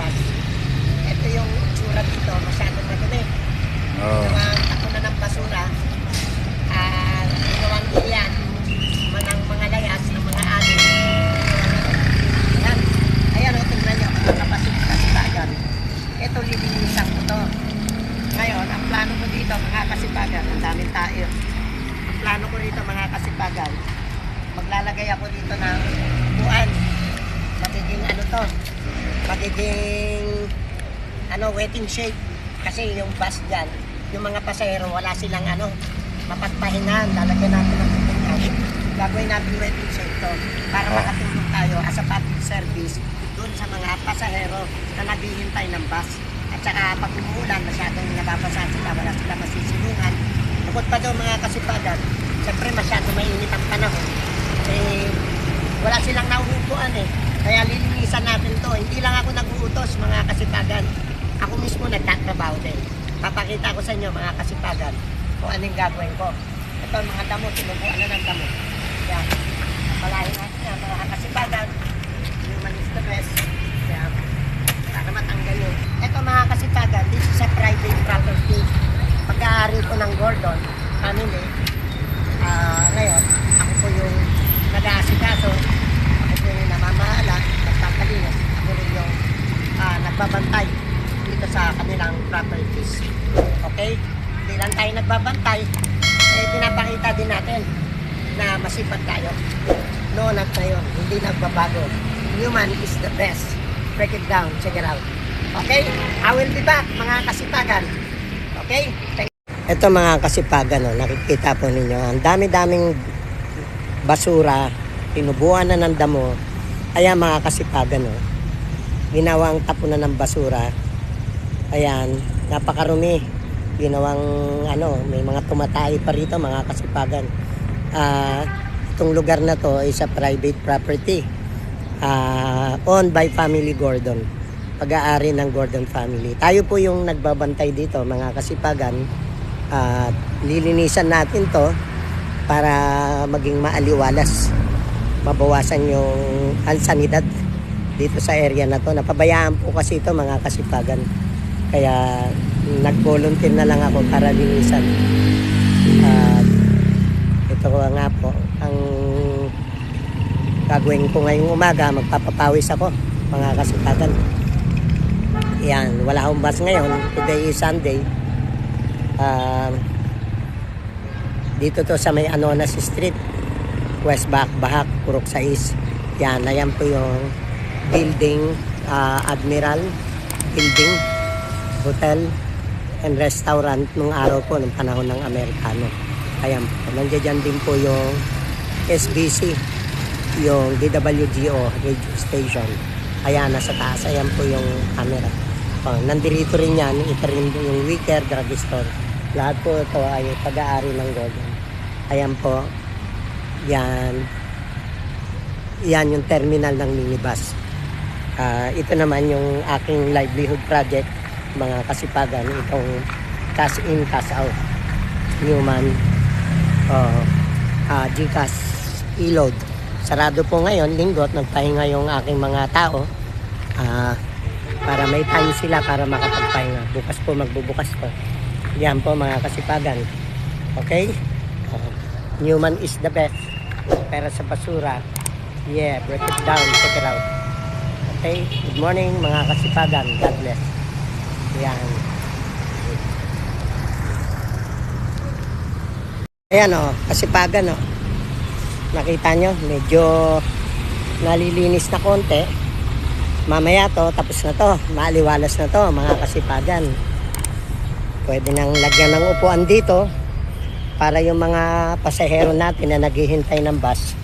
bus. Ito yung tsura dito, masyadong madumi. Oh. Ako na ng basura. Ginawang iyan ng mga layas, ng mga alin. Ayan. Ayan, tingnan nyo. Nakapasipasipagan. Ito, lilinisan ko to. Ngayon, ang plano ko dito, mga kasipagan, ang daming tayo. Ang plano ko dito, mga kasipagan, maglalagay ako dito ng buwan. Magiging waiting shade. Kasi yung bus dyan, yung mga pasahero, wala silang mapagpahingan. Lalagyan natin ng pupungan. Gagawin natin waiting shade to para makatulong tayo as a public service doon sa mga pasahero na naghihintay ng bus. At saka pag umuulan, masyadong nababasa sila, wala sila masisilungan. Bukod pa daw mga kasipagan, siyempre masyadong mainit ang panahon. Wala silang nauupuan Kaya lilinisan natin to. Hindi lang ako nag-uutos mga kasipagan. Ako mismo nagtatrabaho din. Papakita ko sa inyo mga kasipagan kung anong gagawin ko. Ito mga damo, sinubuan na ng damo. Yan. Palahin natin yan mga kasipagan. Human is the best. Yan. Para matanggal yun. Ito mga kasipagan, this is a private property. Pag-aari ko ng Gordon family. Ngayon, ako po yung nag-aasikaso. Ako po yung namamahala, nagpapalinis. Ako rin yung nagbabantay dito sa kanilang properties. Okay? Hindi lang tayo nagbabantay. Pinapakita din natin na masipag tayo. Noon at ngayon, hindi nagbabago. Human is the best. Break it down, check it out. Okay? I will be back, mga kasipagan. Okay? Ito mga kasipagan, nakikita po ninyo. Ang dami-daming basura, tinubuan na ng damo. Ayan mga kasipagan, ginawang tapunan ng basura. Ayan, napakarumi. Ginawang may mga tumatay pa rito mga kasipagan. Itong lugar na to is a private property. Owned by Family Gordon. Pag-aari ng Gordon family. Tayo po yung nagbabantay dito mga kasipagan. Lilinisan natin to para maging maaliwalas. Mabawasan yung ansanidad dito sa area na to. Napabayaan po kasi ito mga kasipagan. Kaya nag-volunteer na lang ako para linisan. Ito nga po ang gagawin ko ngayong umaga. Magpapapawis ako mga kasipagan. Yan, wala akong bus ngayon. Today is Sunday. Dito to sa may Anonas Street, West Bahak, Purok 6. Yan, ayan po yung building, Admiral Building, Hotel and Restaurant nung araw po, nung panahon ng Amerikano. Ayan po, nandiyan din po yung SBC, yung DWGO radio station. Ayan, nasa taas, ayan po yung camera. Nandito rin yan, ito rin yung Wicker Drugstore. Lahat po ito ay pag-aari ng Gordon. Ayan po, yan yung terminal ng minibus. Ito naman yung aking livelihood project, mga kasipagan, itong cash in, cash out. Newman, GCash, e-load. Sarado po ngayon, linggo, nagpahinga yung aking mga tao. Para may time sila para makapagpahinga. Bukas po, magbubukas po. Yan po mga kasipagan. Okay? Newman is the best. Pero sa basura, yeah, break it down, check it out. Okay? Good morning mga kasipagan. God bless. Yan. Ayan kasipagan Nakita nyo, medyo nalilinis na konti. Mamaya tapos na to, maaliwalas na to mga kasipagan. Pwede nang lagyan ng upuan dito para yung mga pasahero natin na naghihintay ng bus,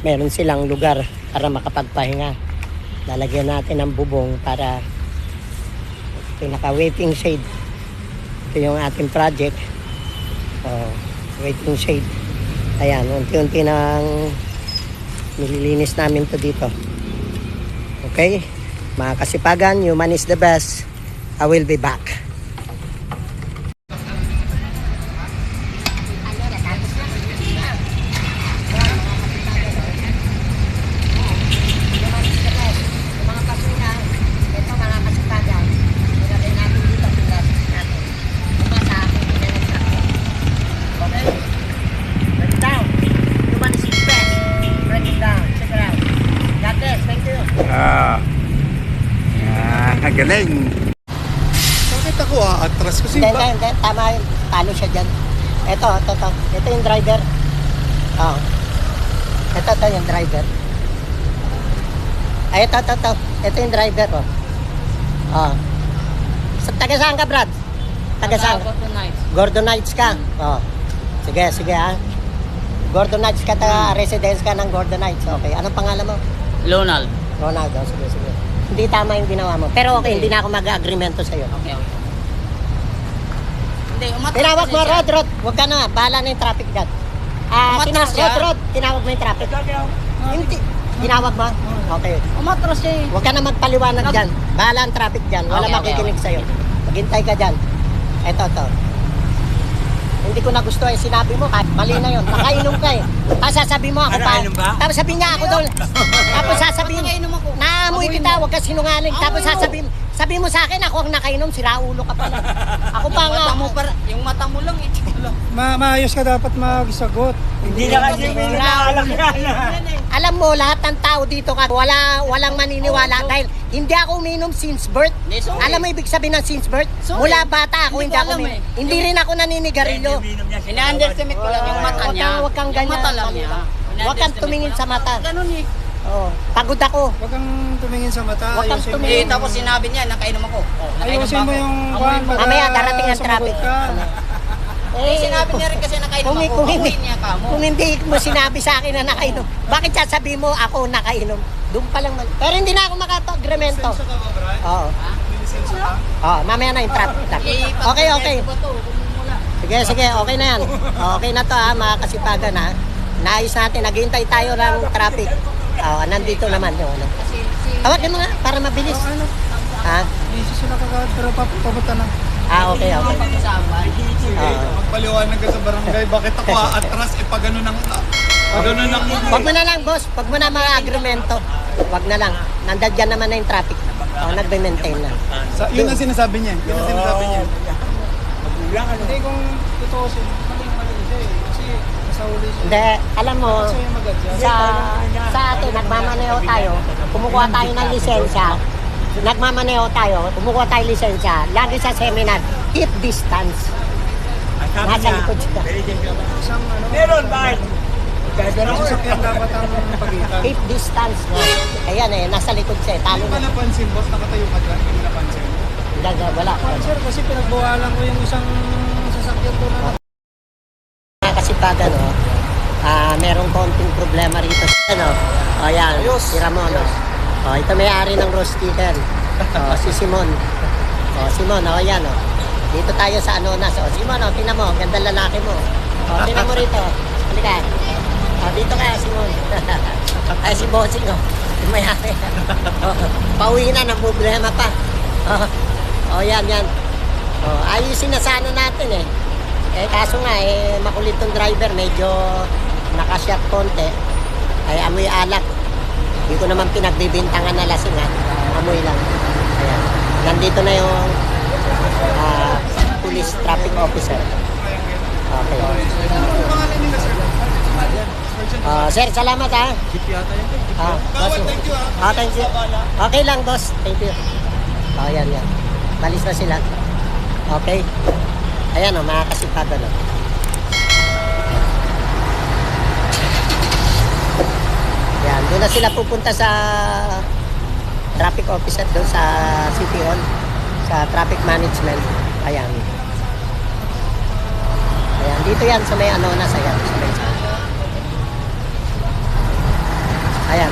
meron silang lugar para makapagpahinga. Lalagyan natin ng bubong para pinaka-waiting shade. Ito yung ating project. Waiting shade. Ayan, unti-unti nang nililinis namin to dito. Okay, mga kasipagan, human is the best. I will be back. Ito Ah. Galing. Bakit ako atras? Kasi Hindi, ba? hindi. Tama yun. Talo siya dyan. Ito. Ito yung driver. Oh. Ito yung driver. Ay, ito. Ito yung driver, oh. Oh. Taga saan ka, Brad? Taga saan? Gordon Heights ka? Oh. Sige, ha. Gordon Heights ka, residence ka ng Gordon Heights. Okay. Anong pangalan mo? Lonald. Ronaldo. Sige. Hindi tama yung ginawa mo. Pero okay, hindi na ako mag-agreemento sa'yo. Okay. Hindi, umatras Tinawag kasi mo, siya. Rod. Huwag ka na. Bahala na yung traffic dyan. Umatras siya. Rod. Tinawag mo yung traffic. Hindi. Tinawag mo? Okay. Umatras siya eh. Huwag ka na magpaliwanag dyan. Bahala ang traffic dyan. Wala Okay, makikinig okay. sa'yo. Maghintay ka dyan. Ito. Hindi ko na gusto yung sinabi mo. Mali na yun. Nakainom ka eh. Tapos sasabihin mo ako pa. Tapos sabihin niya ako doon. Tapos sasabihin, Nakainom ako. naamoy kita, huwag ka sinungaling. Tapos sabihin mo sa akin, ako ang nakainom, siraulo ka pala. Ako pa nga. Yung mata mo lang eh. Maayos ka dapat magsagot. Hindi na kasi may naalam yan. Alam mo, lahat ng tao dito ka, walang maniniwala dahil hindi ako uminom since birth. Alam mo ibig sabihin ng since birth? Mula bata ako, hindi Hindi ko ako alam uminom. eh. Hindi rin ako naninigarilyo. Ina-underestimate ko lang yung mata niya. Huwag kang ganyan. Yung mata lang niya. Huwag kang tumingin sa mata. Ganun eh. Oh, pagod ako. Huwag kang tumingin sa mata. Huwag kang ayusin mo tumingin. Eh, tapos sinabi niya, nakainom ako. Nakainom Ayusin ba mo ako? yung Amoy kwan. mo. Mamaya darating ang sumagot traffic. ka. Eh, sinabi niya rin kasi nakainom Kung, ako. kung, hindi, Amoy niya ka mo. kung hindi mo sinabi sa akin na nakainom, bakit sasabihin mo ako nakainom? Doon pa lang. Pero hindi na ako makapag-agreemento. Lisensya ka ba, Brian? Oo. May lisensya ka? Oh, mamaya na yung traffic. Okay. Sige, okay na yan. Okay na to ha, mga kasipagan ha. Naayos natin, naghihintay tayo ng traffic. Oh, nandito naman yung ano. Tawagin mo nga, para mabilis. Ano? Ha? Busy sila kagad pero papunta na. Okay. Oo. Magpaliwanag ka sa barangay. Bakit ako atras? Eh, pag ganun ang... Pag ganun ang... Wag mo na lang, boss. Wag mo na mga agreemento. Wag na lang. Nandyan naman na yung traffic. Oh, nagbe-maintain na. Yun ang sinasabi niya. Yun ang sinasabi niya. Hindi kung totoo siya. Mali siya eh. Kasi nasa uli siya. Hindi, alam mo, Kasi yung mag-adjust. sa atin, nagmamaneho tayo, kumukuha tayo ng lisensya, kumukuha tayo lisensya, lagi sa seminar, keep distance. Nasa likod siya. Isang ano... Meron ba? Isang sasakyan dapat ang pagitan. Keep distance. Ayan nasa likod siya, talo Hindi mo na. napansin, boss, nakatayo ka dyan. Hindi mo napansin. Wala. Sir, kasi pinagbawalan ko yung isang sasakyan doon na... Mga kasipagan, merong konting problema rito. Ayan, si Ramon. Ito may-ari ng Rose Chicken. Si Simon. Simon, ayan. Dito tayo sa Anonas. Simon, tingnan mo, ganda lalaki mo. Tingnan mo rito. Halika. Dito ka, Simon. Ay, si Bossing, yung may-ari. Pauwi na ng problema pa. Yan. Ayusin na sana natin eh. Kaso nga, makulit tong driver, medyo nakashot konti. Ay, amoy alak. Hindi ko naman pinagbibintangan na lasing ha. Amoy lang. Ayan. Nandito na yung police traffic officer. Okay. Sir, salamat ha. Thank you. Okay lang, boss. Thank you. Yan. Balis na sila. Okay. Ayan mga kasipagan. Yan, doon na sila pupunta sa traffic officer doon sa City Hall, sa traffic management. Ayan, dito yan sa may Anonas. Ayan. Ayan.